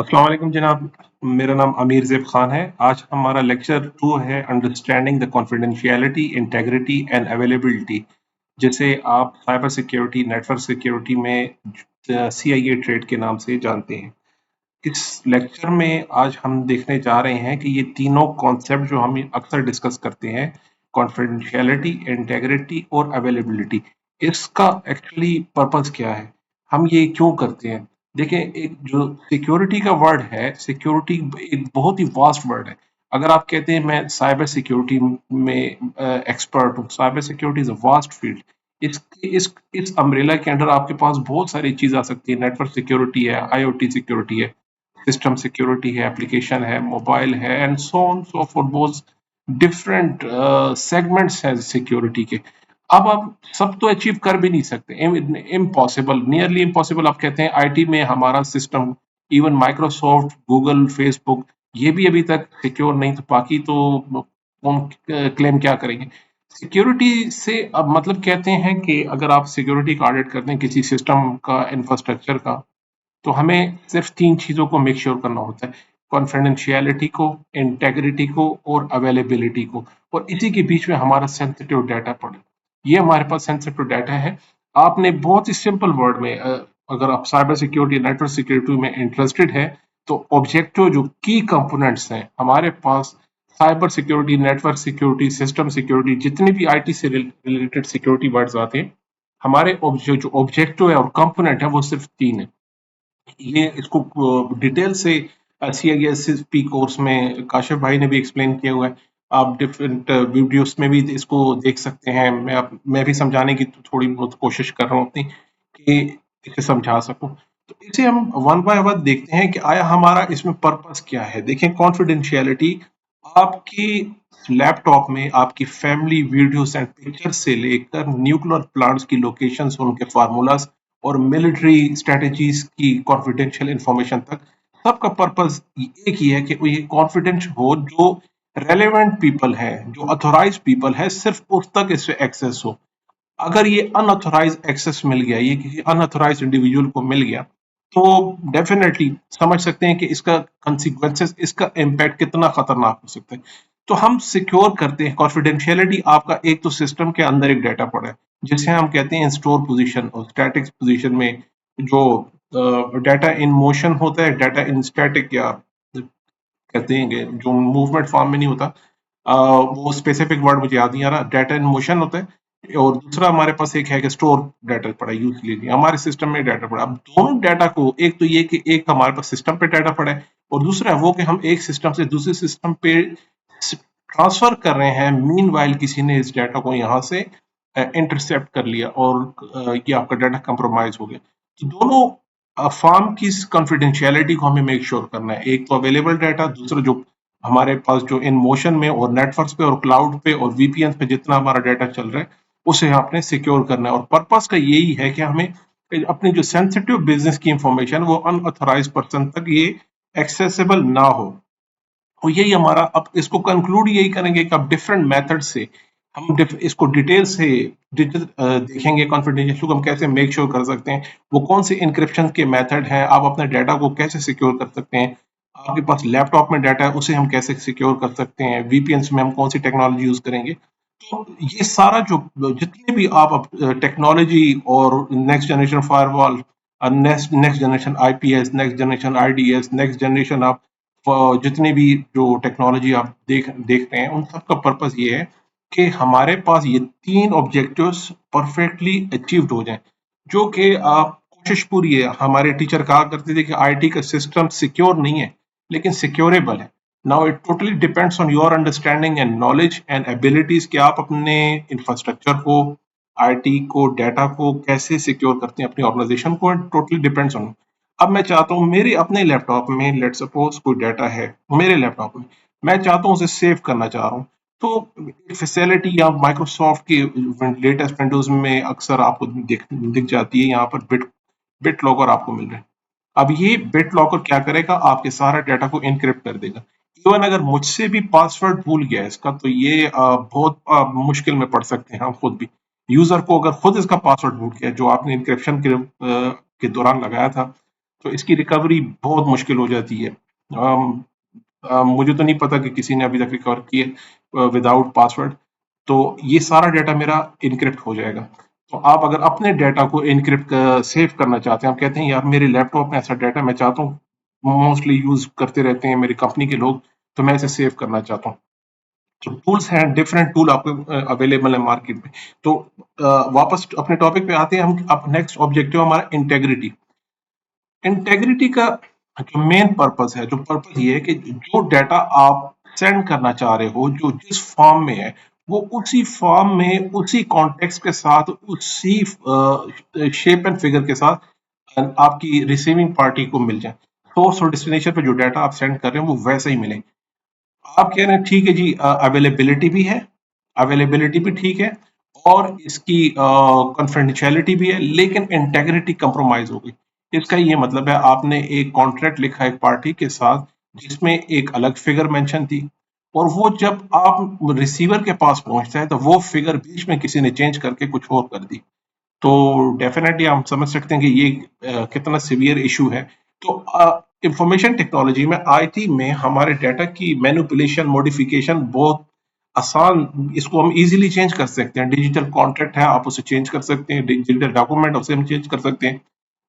अस्सलाम वालेकुम जनाब। मेरा नाम अमीर ज़ेब खान है। आज हमारा लेक्चर 2 है understanding the confidentiality, integrity and availability, जिसे आप साइबर सिक्योरिटी, नेटवर्क सिक्योरिटी में सीआईए ट्रेड के नाम से जानते हैं। इस लेक्चर में आज हम देखने जा रहे हैं कि ये तीनों कॉन्सेप्ट जो हम अक्सर डिस्कस करते हैं, कॉन्फिडेंशियलिटी, इंटेग्रिटी और अवेलेबिलिटी, इसका एक्चुअली पर्पस क्या है, हम ये क्यों करते हैं। देखें, एक जो सिक्योरिटी का वर्ड है, सिक्योरिटी एक बहुत ही वास्ट वर्ड है। अगर आप कहते हैं मैं साइबर सिक्योरिटी में एक्सपर्ट हूँ, cyber security is a vast field. इस अम्ब्रेला के अंडर आपके पास बहुत सारी चीज आ सकती है। नेटवर्क सिक्योरिटी है, आईओटी सिक्योरिटी है, सिस्टम सिक्योरिटी है, एप्लीकेशन है, मोबाइल है, and so on so for बहुत डिफरेंट सेगमेंट्स हैं सिक्योरिटी के। अब आप सब तो अचीव कर भी नहीं सकते, इम्पॉसिबल, नियरली इम्पॉसिबल। आप कहते हैं आईटी में हमारा system, even Microsoft, Google, Facebook, ये भी अभी तक सिक्योर नहीं, तो बाकी तो कौन क्लेम क्या करेंगे। सिक्योरिटी से अब मतलब कहते हैं कि अगर आप सिक्योरिटी का ऑडिट करते हैं किसी सिस्टम का, इंफ्रास्ट्रक्चर का, तो हमें सिर्फ तीन चीज़ों को मेक श्योर करना होता है: कॉन्फिडेंशियलिटी को, इंटेग्रिटी को और अवेलेबिलिटी को। और इसी के बीच में हमारा सेंसिटिव डाटा पड़े। ये हमारे पास सेंसिटिव डाटा है। आपने बहुत ही सिंपल वर्ड में, अगर आप साइबर सिक्योरिटी, नेटवर्क सिक्योरिटी में इंटरेस्टेड है, तो ऑब्जेक्टिव जो की कंपोनेंट्स हैं हमारे पास, cyber security, network security, system security, जितने भी आईटी से रिलेटेड सिक्योरिटी वर्ड्स आते हैं, हमारे जो ऑब्जेक्टिव है और कंपोनेंट है वो सिर्फ तीन है। ये इसको डिटेल से सीआईएसपी कोर्स में काशिफ भाई ने भी एक्सप्लेन किया हुआ है। आप डिफरेंट वीडियोस में भी इसको देख सकते हैं। मैं भी समझाने की थोड़ी बहुत कोशिश कर रहा हूँ अपनी, कि इसे समझा सकूं। तो इसे हम वन बाय वन देखते हैं कि आया हमारा इसमें पर्पस क्या है। देखें, कॉन्फिडेंशियलिटी आपकी लैपटॉप में आपकी फैमिली वीडियोस एंड पिक्चर्स से लेकर न्यूक्लियर प्लांट्स की लोकेशंस, उनके फार्मूलाज और मिलिट्री स्ट्रेटजीज की कॉन्फिडेंशियल इंफॉर्मेशन तक, सबका पर्पस एक ही है कि ये कॉन्फिडेंस हो। जो रेलेवेंट पीपल है, जो अथोराइज पीपल है, सिर्फ उस तक इससे एक्सेस हो। अगर ये अनऑथोराइज एक्सेस मिल गया, ये किसी अनऑथोराइज इंडिविजुअल को मिल गया, तो डेफिनेटली समझ सकते हैं कि इसका कंसिक्वेंसेस, इसका इम्पैक्ट कितना खतरनाक हो सकता है। तो हम सिक्योर करते हैं कॉन्फिडेंशियलिटी। आपका एक तो सिस्टम के अंदर एक डाटा पड़ा है, जिसे हम कहते हैं स्टोर पोजीशन और स्टैटिक पोजीशन में। जो डाटा इन मोशन होता है, डाटा इन स्टैटिक, या कहते हैं कि जो मूवमेंट फॉर्म में नहीं होता, वो स्पेसिफिक वर्ड मुझे याद नहीं आ रहा, डाटा इन मोशन होता है। और दूसरा हमारे पास एक है कि स्टोर डाटा पड़ा है, यूजली हमारे सिस्टम में डाटा पड़ा। अब दोनों डाटा को, एक तो ये कि एक हमारे पास सिस्टम पे डाटा पड़ा है, और दूसरा है वो कि हम एक सिस्टम से दूसरे सिस्टम पे ट्रांसफर कर रहे हैं। मीनवाइल किसी ने इस डाटा को यहाँ से इंटरसेप्ट कर लिया, और ये आपका डाटा कंप्रोमाइज हो गया। तो दोनों फॉर्म की कॉन्फिडेंशियलिटी को हमें मेक श्योर करना है। एक तो अवेलेबल डाटा, दूसरा जो हमारे पास जो इन मोशन में और नेटवर्क्स पे और क्लाउड पे और वीपीएन पे जितना हमारा डाटा चल रहा है, उसे आपने सिक्योर करना है। और पर्पस का यही है कि हमें अपनी जो सेंसिटिव बिजनेस की इंफॉर्मेशन, वो अनऑथराइज पर्सन तक ये एक्सेसिबल ना हो। और यही हमारा, अब इसको कंक्लूड यही करेंगे कि अब डिफरेंट मेथड से हम इसको डिटेल से देखेंगे। कॉन्फिडेंशियल को हम कैसे मेक श्योर कर सकते हैं, वो कौन से इंक्रिप्शन के मेथड हैं, आप अपने डाटा को कैसे सिक्योर कर सकते हैं, आपके पास लैपटॉप में डाटा है उसे हम कैसे सिक्योर कर सकते हैं, वीपीएन में हम कौन सी टेक्नोलॉजी यूज करेंगे। तो ये सारा जो जितने भी आप टेक्नोलॉजी और next generation firewall, next next generation IPS, next generation IDs, next generation आप जितने भी जो टेक्नोलॉजी आप देखते हैं, उन सब का पर्पस ये है कि हमारे पास ये तीन ऑब्जेक्टिव्स परफेक्टली अचीव्ड हो जाएं। जो कि आप कोशिश पूरी है। हमारे टीचर कहा करते थे कि आईटी का सिस्टम सिक्योर नहीं है, लेकिन सिक्योरेबल है। Now it totally depends on your understanding and knowledge and abilities कि आप अपने इंफ्रास्ट्रक्चर को, आईटी को, डाटा को कैसे सिक्योर करते हैं, अपनी ऑर्गेनाइजेशन को। Totally depends on. अब मैं चाहता हूँ मेरे अपने लैपटॉप में, लेट सपोज कोई डाटा है मेरे लैपटॉप में, मैं चाहता हूँ उसे सेव करना चाह रहा हूँ। तो फैसिलिटी या माइक्रोसॉफ्ट की लेटेस्ट विंडोज में अक्सर आपको दिख जाती है, यहाँ पर बिट बिट लॉकर आपको मिल रहा है। अब ये बिट लॉकर क्या करेगा, आपके सारा डाटा को इनक्रिप्ट कर देगा। इवन अगर मुझसे भी पासवर्ड भूल गया इसका, तो ये बहुत मुश्किल में पड़ सकते हैं हम खुद भी। यूजर को अगर खुद इसका पासवर्ड भूल गया जो आपने इंक्रिप्शन के दौरान लगाया था, तो इसकी रिकवरी बहुत मुश्किल हो जाती है। मुझे तो नहीं पता कि किसी ने अभी तक रिकवर किए विदाउट पासवर्ड। तो ये सारा डाटा मेरा इनक्रिप्ट हो जाएगा। तो आप अगर अपने डाटा को इनक्रिप्ट सेव करना चाहते हैं, आप कहते हैं यार मेरे लैपटॉप में ऐसा डाटा मैं चाहता हूँ, मोस्टली यूज करते रहते हैं मेरी कंपनी के लोग, तो मैं इसे सेव करना चाहता हूँ। तो टूल्स हैं, डिफरेंट टूल आपको अवेलेबल है मार्केट में। तो वापस अपने टॉपिक पे आते हैं हम। अब नेक्स्ट ऑब्जेक्टिव हमारा इंटेग्रिटी। इंटेग्रिटी का जो मेन पर्पस है, जो पर्पस ये है कि जो डाटा आप सेंड करना चाह रहे हो, जो जिस फॉर्म में है, वो उसी फॉर्म में, उसी कॉन्टेक्स्ट के साथ, उसी शेप एंड फिगर के साथ आपकी रिसीविंग पार्टी को मिल जाए। सोर्स और डेस्टिनेशन पे जो डाटा आप सेंड कर रहे हैं वो वैसा ही मिले। आप कह रहे हैं ठीक है जी, अवेलेबिलिटी भी है, अवेलेबिलिटी भी ठीक है, और इसकी कॉन्फिडेंशियलिटी भी है, लेकिन इंटेग्रिटी कंप्रोमाइज हो गई। इसका ये मतलब है आपने एक कॉन्ट्रैक्ट लिखा एक पार्टी के साथ जिसमें एक अलग फिगर मेंशन थी, और वो जब आप रिसीवर के पास पहुंचता है तो वो फिगर बीच में किसी ने चेंज करके कुछ और कर दी। तो डेफिनेटली हम समझ सकते हैं कि ये कितना सीवियर इशू है। तो इंफॉर्मेशन टेक्नोलॉजी में, आईटी में, हमारे डाटा की मैनिपुलेशन, मॉडिफिकेशन बहुत आसान, इसको हम इजीली चेंज कर सकते हैं। डिजिटल कॉन्ट्रैक्ट है, आप उसे चेंज कर सकते हैं, डिजिटल डॉक्यूमेंट उसे हम चेंज कर सकते हैं।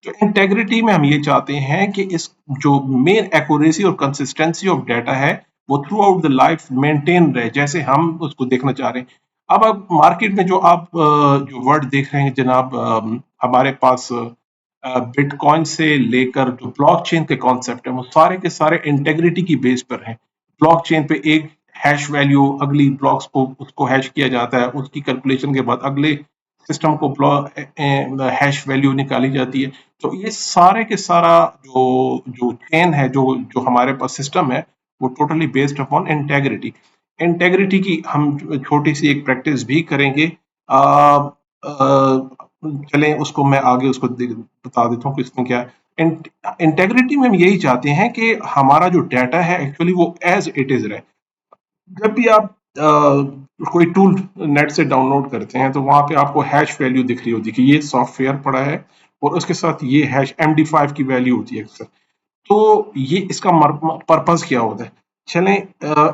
तो इंटेग्रिटी में हम ये चाहते हैं कि इस जो मेन एक्यूरेसी और कंसिस्टेंसी ऑफ डाटा है वो through out the life maintain रहे, जैसे हम उसको देखना चाह रहे हैं। अब मार्केट में जो आप जो वर्ड देख रहे हैं जनाब, हमारे पास बिटकॉइन से लेकर जो ब्लॉकचेन के कॉन्सेप्ट है वो सारे के सारे इंटेग्रिटी की बेस पर हैं। ब्लॉकचेन पे एक हैश वैल्यू, अगली ब्लॉक्स को उसको हैश किया जाता है, उसकी कैलकुलेशन के बाद अगले सिस्टम को हैश वैल्यू निकाली जाती है। तो ये सारे के सारा जो जो चेन है, जो जो हमारे पास सिस्टम है, वो totally based upon integrity. Integrity की हम छोटी सी एक प्रैक्टिस भी करेंगे। चलें उसको मैं आगे उसको बता देता हूँ कि इसमें क्या है। इंटेग्रिटी में हम यही चाहते हैं कि हमारा जो डाटा है एक्चुअली वो एज इट इज रहे। जब भी आप कोई टूल नेट से डाउनलोड करते हैं तो वहां पे आपको हैश वैल्यू दिख रही होती है कि ये सॉफ्टवेयर पड़ा है, और उसके साथ ये हैश MD5 की वैल्यू होती है अक्सर। तो ये इसका पर्पस क्या होता है? चलें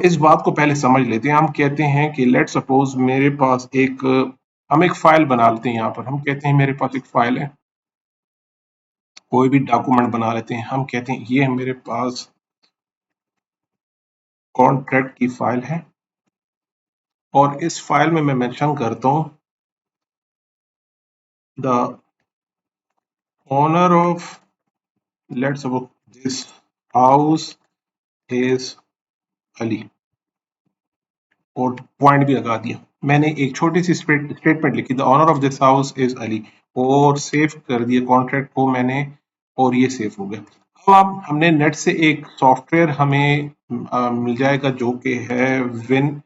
इस बात को पहले समझ लेते हैं। हम कहते हैं कि लेट सपोज मेरे पास एक, हम एक फाइल बना लेते हैं। यहाँ पर हम कहते हैं मेरे पास एक फाइल है, कोई भी डॉक्यूमेंट बना लेते हैं। हम कहते हैं ये मेरे पास कॉन्ट्रैक्ट की फाइल है, और इस फाइल में मैं मेंशन करता हूँ the owner of, let's suppose this house is Ali, और पॉइंट भी लगा दिया। मैंने एक छोटी सी स्टेटमेंट लिखी, the owner of this house is Ali, और सेव कर दिया कॉन्ट्रैक्ट को मैंने, और ये सेव हो गया। अब आप, हमने नेट से एक सॉफ्टवेयर हमें मिल जाएगा जो कि है विन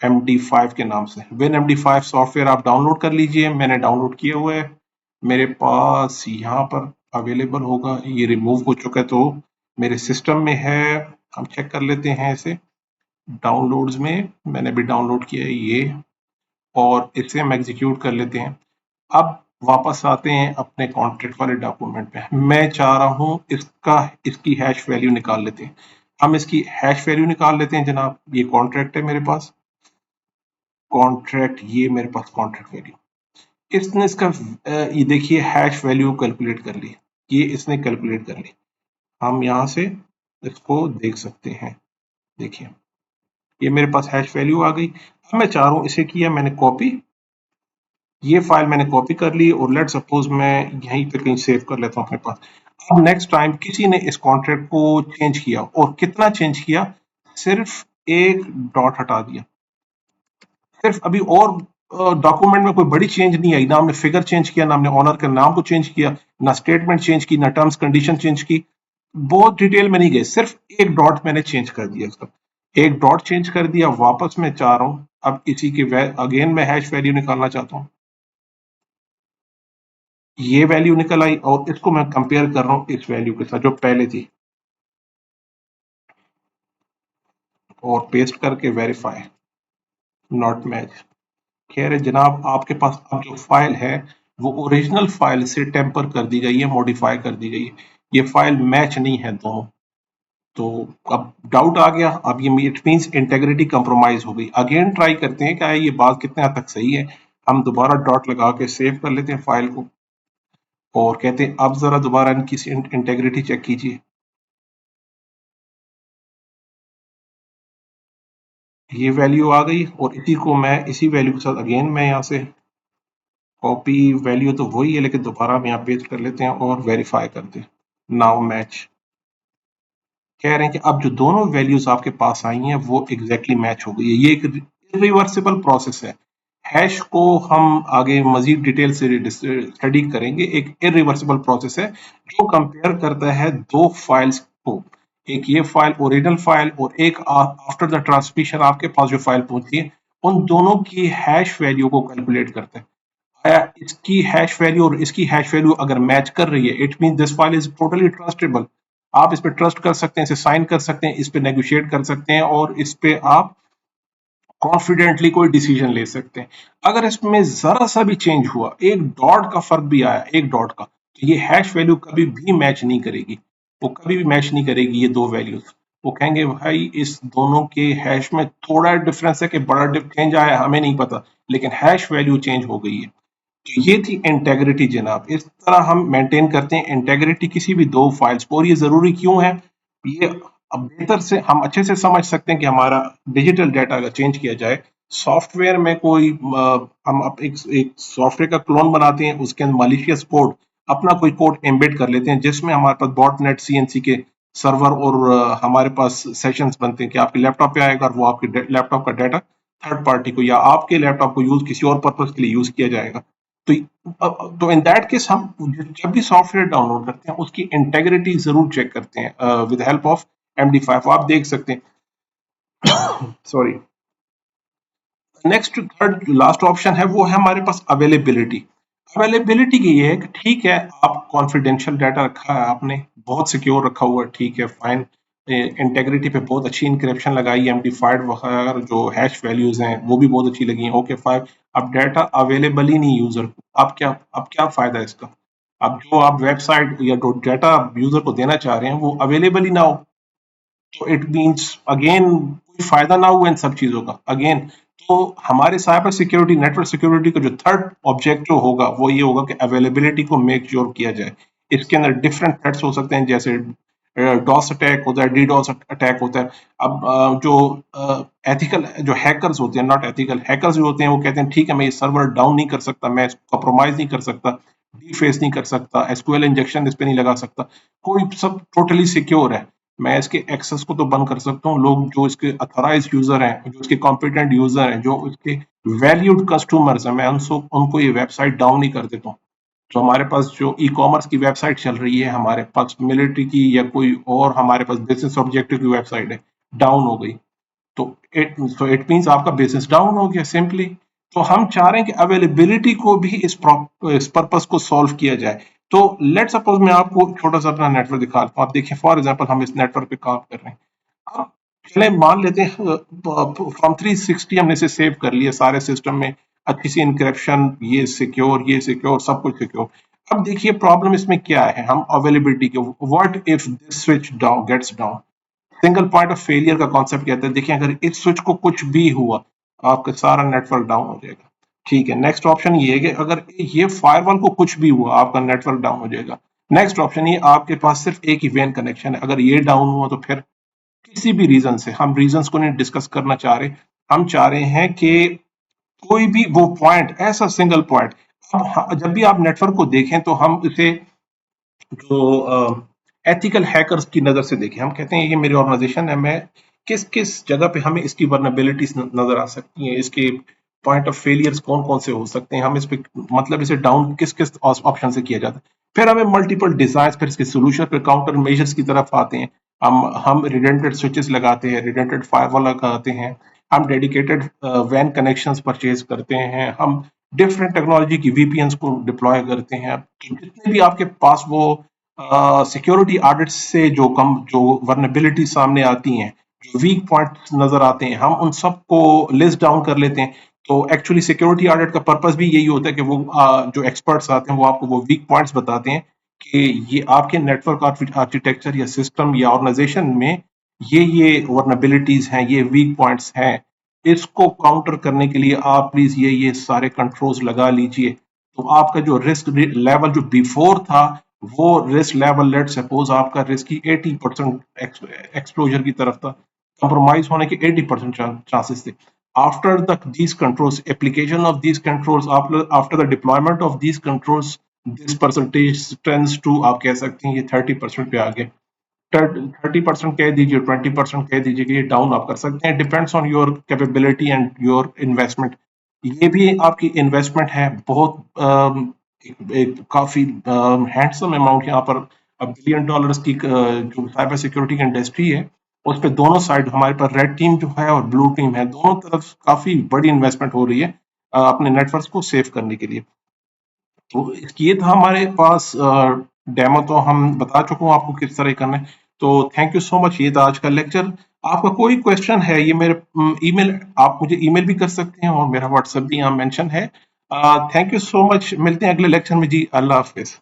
MD5 के नाम से। विन MD5 सॉफ्टवेयर आप डाउनलोड कर लीजिए, मैंने डाउनलोड किया हुआ है, मेरे पास यहाँ पर अवेलेबल होगा। ये रिमूव हो चुका है तो मेरे सिस्टम में है। हम चेक कर लेते हैं इसे डाउनलोड्स में, मैंने भी डाउनलोड किया है ये, और इसे हम एग्जीक्यूट कर लेते हैं। अब वापस आते हैं अपने कॉन्ट्रैक्ट वाले डॉक्यूमेंट पे। मैं चाह रहा हूँ इसकी हैश वैल्यू निकाल लेते हैं। हम इसकी हैश वैल्यू निकाल लेते हैं जनाब। ये कॉन्ट्रैक्ट है मेरे पास, कॉन्ट्रैक्ट, ये मेरे पास कॉन्ट्रैक्ट वैल्यू। इसने इसका ये देखिए हैश वैल्यू कैलकुलेट कर ली, ये इसने कैलकुलेट कर ली। हम यहाँ से इसको देख सकते हैं, देखिए ये मेरे पास हैश वैल्यू आ गई। अब मैं चाह रहा हूँ इसे किया मैंने कॉपी, ये फाइल मैंने कॉपी कर ली, और लेट सपोज मैं यहीं पे कहीं सेव कर लेता हूँ अपने पास। अब नेक्स्ट टाइम किसी ने इस कॉन्ट्रैक्ट को चेंज किया, और कितना चेंज किया, सिर्फ एक डॉट हटा दिया, सिर्फ अभी, और डॉक्यूमेंट में कोई बड़ी चेंज नहीं आई, ना हमने फिगर चेंज किया, ना हमने ऑनर के नाम को चेंज किया, ना स्टेटमेंट चेंज की, ना टर्म्स कंडीशन चेंज की, बहुत डिटेल में नहीं गए, सिर्फ एक डॉट मैंने चेंज कर दिया उसका। एक डॉट चेंज कर दिया। वापस मैं चाह रहा हूँ अब इसी की अगेन मैं हैश वैल्यू निकालना चाहता हूँ, ये वैल्यू निकल आई, और इसको मैं कंपेयर कर रहा हूँ इस वैल्यू के साथ जो पहले थी, और पेस्ट करके वेरीफाई, नॉट मैच। कह रहे जनाब आपके पास अब जो फाइल है वो ओरिजिनल फाइल से टेम्पर कर दी गई है, मॉडिफाई कर दी गई है। ये फाइल मैच नहीं है दोनों। तो अब डाउट आ गया, अब ये इट मीन्स इंटेग्रिटी कंप्रोमाइज हो गई। अगेन ट्राई करते हैं क्या ये बात कितने हद तक सही है। हम दोबारा डॉट लगा के सेव कर लेते हैं फाइल को और कहते हैं अब जरा दोबारा इनकी इंटेग्रिटी चेक कीजिए। ये वैल्यू आ गई और इसी को मैं इसी वैल्यू के साथ अगेन मैं यहाँ से कॉपी, वैल्यू तो वही है लेकिन दोबारा हम यहाँ पेस्ट कर लेते हैं और वेरीफाई करते हैं। नाउ मैच, कह रहे हैं कि अब जो दोनों वैल्यूज आपके पास आई हैं वो एग्जैक्टली मैच हो गई है। ये एक इरिवर्सिबल प्रोसेस है। हैश को हम आगे मजीद डिटेल से स्टडी करेंगे। एक इरिवर्सिबल प्रोसेस है जो कंपेयर करता है दो फाइल्स को, एक ये फाइल ओरिजिनल फाइल और एक आफ्टर द ट्रांसमिशन आपके पास जो फाइल पहुंची है, उन दोनों की हैश वैल्यू को कैलकुलेट करता है। इसकी हैश वैल्यू और इसकी हैश वैल्यू अगर मैच कर रही है, it mean this file is totally trustable. आप इस पे ट्रस्ट कर सकते हैं, इसे साइन कर सकते हैं, इस पे नेगोशिएट कर सकते हैं और इस पे आप कॉन्फिडेंटली कोई डिसीजन ले सकते हैं। अगर इसमें जरा सा भी चेंज हुआ, एक डॉट का फर्क भी आया, एक डॉट का, तो ये हैश वैल्यू कभी भी मैच नहीं करेगी। वो कभी भी मैच नहीं करेगी ये दो वैल्यूज। वो कहेंगे भाई इस दोनों के हैश में थोड़ा डिफरेंस है कि बड़ा चेंज आया हमें नहीं पता, लेकिन हैश वैल्यू चेंज हो गई है। तो ये थी इंटेग्रिटी जनाब। इस तरह हम मेंटेन करते हैं इंटेग्रिटी किसी भी दो फाइल्स को। और ये जरूरी क्यों है, ये अब बेहतर से हम अच्छे से समझ सकते हैं कि हमारा डिजिटल डाटा अगर चेंज किया जाए, सॉफ्टवेयर में कोई हम एक सॉफ्टवेयर का क्लोन बनाते हैं, उसके अंदर मलिशियस कोड, अपना कोई कोड एम्बेड कर लेते हैं जिसमें हमारे पास बॉटनेट सीएनसी के सर्वर और हमारे पास सेशंस बनते हैं कि आपके लैपटॉप पे आएगा और वो आपके लैपटॉप का डाटा थर्ड पार्टी को या आपके लैपटॉप को यूज किसी और पर्पज के लिए यूज किया जाएगा। तो इन दैट केस हम जब भी सॉफ्टवेयर डाउनलोड करते हैं उसकी इंटेग्रिटी जरूर चेक करते हैं विद हेल्प ऑफ MD5। आप देख सकते हैं sorry. Next third last option है वो है हमारे पास अवेलेबिलिटी। अवेलेबिलिटी की ये है कि ठीक है आप कॉन्फिडेंशियल डाटा रखा है, आपने बहुत सिक्योर रखा हुआ है, ठीक है फाइन, इंटेग्रिटी पे बहुत अच्छी इंक्रिप्शन लगाई है, MD5 वगैरह जो हैश वैल्यूज हैं वो भी बहुत अच्छी लगी हैं, ओके फाइन। अब डाटा अवेलेबल ही नहीं यूजर को, अब क्या फायदा है इसका। अब जो आप वेबसाइट या जो डाटा यूजर को देना चाह रहे हैं वो अवेलेबल ही ना हो, तो इट मीन्स अगेन कोई फायदा ना हुआ इन सब चीजों का अगेन। तो हमारे साइबर सिक्योरिटी नेटवर्क सिक्योरिटी का जो थर्ड ऑब्जेक्टिव होगा वो ये होगा कि अवेलेबिलिटी को मेक श्योर किया जाए। इसके अंदर डिफरेंट थ्रेट्स हो सकते हैं, जैसे डॉस अटैक होता है, डीडॉस अटैक होता है। अब जो एथिकल जो हैकर्स होते हैं, नॉट एथिकल हैकर्स जो होते हैं, वो कहते हैं ठीक है मैं ये सर्वर डाउन नहीं कर सकता, मैं इसको कॉम्प्रोमाइज नहीं कर सकता, डीफेस नहीं कर सकता, एसक्यूएल इंजेक्शन इस पे नहीं लगा सकता, कोई सब टोटली सिक्योर है, मैं इसके एक्सेस को तो बंद कर सकता हूँ। लोग जो इसके अथॉराइज्ड यूजर हैं, जो इसके कॉम्पिटेंट यूजर हैं, जो इसके वैल्यूड कस्टमर्स हैं, मैं उनको ये वेबसाइट डाउन नहीं कर देता हूँ। तो हमारे पास जो ई कॉमर्स की वेबसाइट चल रही है, हमारे पास मिलिट्री की या कोई और हमारे पास बिजनेस ऑब्जेक्टिव की वेबसाइट है, डाउन हो गई, तो इट मीन्स आपका बिजनेस डाउन हो गया सिंपली। तो हम चाह रहे हैं कि अवेलेबिलिटी को भी इस पर्पस को सॉल्व किया जाए। तो लेट सपोज मैं आपको छोटा सा अपना नेटवर्क दिखा रहा हूँ। आप देखिए फॉर एग्जांपल हम इस नेटवर्क पे काम कर रहे हैं। अब चले मान लेते हैं फ्रॉम 360 हमने इसे सेव कर लिया सारे सिस्टम में, अच्छी सी इंक्रिप्शन, ये सिक्योर सब कुछ सिक्योर। अब देखिए प्रॉब्लम इसमें क्या है, हम अवेलेबिलिटी के what if this switch down gets down. Single point of failure का कॉन्सेप्ट कहते हैं। देखिए अगर इस स्विच को कुछ भी हुआ, आपका सारा नेटवर्क डाउन हो जाएगा। ठीक है, नेक्स्ट ऑप्शन ये है कि अगर ये फायरवॉल को कुछ भी हुआ, आपका नेटवर्क डाउन हो जाएगा। नेक्स्ट ऑप्शन ये आपके पास सिर्फ एक ही वैन कनेक्शन है, अगर ये डाउन हुआ तो फिर किसी भी रीजन से, हम रीजंस को नहीं डिस्कस करना चाह रहे, हम चाह रहे हैं कि कोई भी वो पॉइंट, ऐसा सिंगल पॉइंट। अब जब भी आप नेटवर्क को देखें तो हम इसे जो एथिकल हैकर्स की नजर से देखें, हम कहते हैं ये मेरी ऑर्गेनाइजेशन है, मैं किस किस जगह पे हमें इसकी वर्नेबिलिटीज नजर आ सकती हैं, इसके पॉइंट ऑफ फेलियर्स कौन कौन से हो सकते हैं, हम इस पे मतलब इसे डाउन किस किस ऑप्शन से किया जाता है। फिर हमें मल्टीपल डिजाइन, फिर इसके सोल्यूशन, फिर काउंटर मेजर्स की तरफ आते हैं। हम रिडेंटेड स्विचेस लगाते हैं, रिडेंटेड फायरवॉल लगाते हैं, हम डेडिकेटेड वैन कनेक्शंस परचेज करते हैं, हम डिफरेंट टेक्नोलॉजी की VPNs को डिप्लॉय करते हैं। तो जितने भी आपके पास वो सिक्योरिटी ऑडिट से जो वर्नेबिलिटी सामने आती हैं, जो वीक पॉइंट नजर आते हैं, हम उन सबको लिस्ट डाउन कर लेते हैं। तो एक्चुअली सिक्योरिटी ऑडिट का पर्पस भी यही होता है कि वो जो एक्सपर्ट्स आते हैं वो आपको वो वीक पॉइंट्स बताते हैं कि ये आपके नेटवर्क आर्किटेक्चर या सिस्टम या ऑर्गेनाइजेशन में ये वर्नबिलिटीज हैं, ये वीक पॉइंट्स हैं, इसको काउंटर करने के लिए आप प्लीज ये सारे कंट्रोल्स लगा लीजिए। तो आपका जो रिस्क लेवल जो बिफोर था, वो रिस्क लेवल, लेट सपोज आपका रिस्क की 80% एक्सपोजर की तरफ था, कंप्रोमाइज होने के 80% चांसेस थे। After the these controls, application of these controls, after the deployment of these controls, this percentage tends to, आप कह सकते हैं ये 30% पे आ गया। 30% कह दीजिए, 20% कह दीजिए कि ये डाउन आप कर सकते हैं, depends on your capability and your investment. ये भी आपकी इन्वेस्टमेंट है बहुत, एक काफी हैंडसम अमाउंट यहाँ पर। अब $1 बिलियन की जो साइबर सिक्योरिटी की इंडस्ट्री है, उस पे दोनों साइड हमारे पास रेड टीम जो है और ब्लू टीम है, दोनों तरफ काफी बड़ी इन्वेस्टमेंट हो रही है अपने नेटवर्क को सेव करने के लिए। तो ये था हमारे पास डेमो, तो हम बता चुका हूँ आपको किस तरह करना है। तो थैंक यू सो मच, ये था आज का लेक्चर। आपका कोई क्वेश्चन है, ये मेरे ईमेल, आप मुझे ईमेल भी कर सकते हैं और मेरा व्हाट्सएप भी यहाँ मेंशन है। थैंक यू सो मच, मिलते हैं अगले लेक्चर में जी। अल्लाह हाफिज।